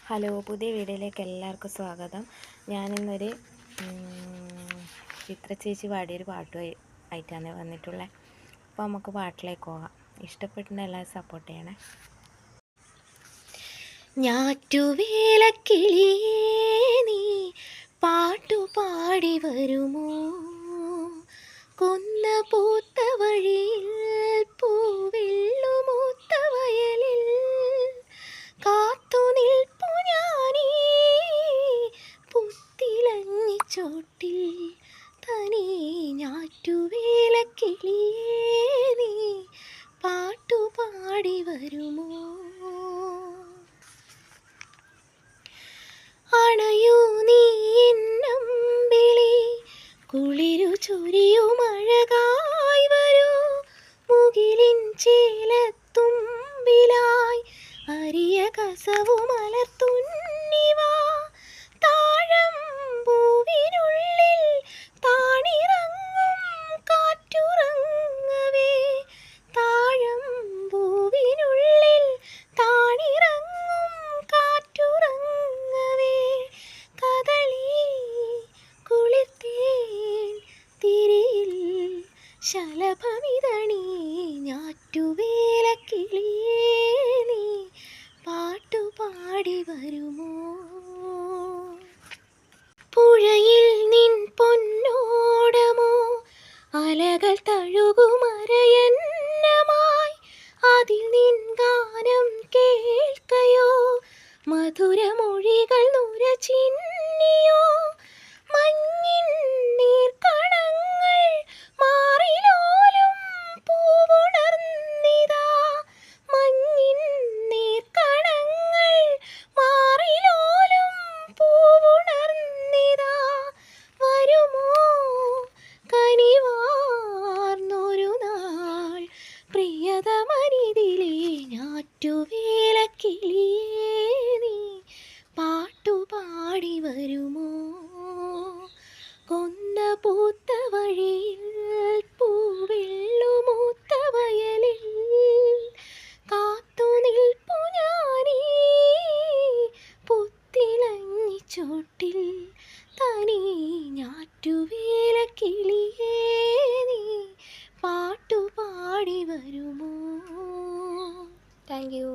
Hello, പുതിയ വീഡിയോയിലേക്ക് എല്ലാവർക്കും സ്വാഗതം. ഞാനിന്നൊരു ചിത്ര ചേച്ചി പാടിയൊരു ആയിട്ടാണ് വന്നിട്ടുള്ളത്. അപ്പോൾ നമുക്ക് പാട്ടിലേക്ക് പോകാം. ഇഷ്ടപ്പെട്ടിട്ടുണ്ടെങ്കിൽ എല്ലാവരും സപ്പോർട്ട് ചെയ്യണേ. ഞാറ്റുവേലക്കിളിയേ നീ പാട്ടുപാടി വരുമോ, കൊന്ന പൂത്ത വഴിയിൽ പൂവെള്ളുമൂത്ത വയലിൽ കാത്തു നിൽപ്പു ഞാനീ പുത്തിലഞ്ഞിച്ചോട്ടിൽ തനീ. ഞാറ്റുവേലക്കിളിയേ നീ പാട്ടുപാടി വരുമോ, അണയൂ നീ എന്നമ്പിളി കുളിരു ചൊരിയുമഴകായി വരൂ, മുകിലിൻ ചേലത്തുമ്പിലായി അരിയ കസവു മലർത്തുന്നിവാ. താഴം പൂവിനുള്ളിൽ താണിറങ്ങും കാറ്റുറങ്ങവേ, താഴം പൂവിനുള്ളിൽ താണിറങ്ങും കാറ്റുറങ്ങവേ. കദളി കുളിർത്തേൻ തിരിയിൽ ശലഭമിതണീ. ഞാറ്റുവേലക്കിളിയേ നീ പാട്ടുപാടി വരുമോ, പുഴയിൽ നിൻ പൊന്നോടമോ അലകൾ തഴുകുമരയന്നമായി, അതിൽ നിൻ ഗാനം കേൾക്കയോ മധുരമൊഴികൾ നുരചിന്നിയോ. മഞ്ഞിൻ നീർക്കണങ്ങൾ മാറിലോലും പൂവുണർന്നിതാ, മഞ്ഞിൻ നീർക്കണങ്ങൾ മാറിലോലും പൂവുണർന്നിതാ. വരുമോ കനിവാർന്നൊരു നാൾ പ്രിയതമനിതിലേ. ഞാറ്റുവേലക്കിളിയേ നീ പാട്ടുപാടി വരുമോ, കൊന്ന പൂത്ത വഴിയിൽ പൂവെള്ളുമൂത്ത വയലിൽ കാത്തു നിൽപ്പു ഞാനീ പുത്തിലഞ്ഞിച്ചോട്ടിൽ തനീ. ഞാറ്റുവേലക്കിളിയേ നീ പാട്ടുപാടി വരുമോ. Thank you.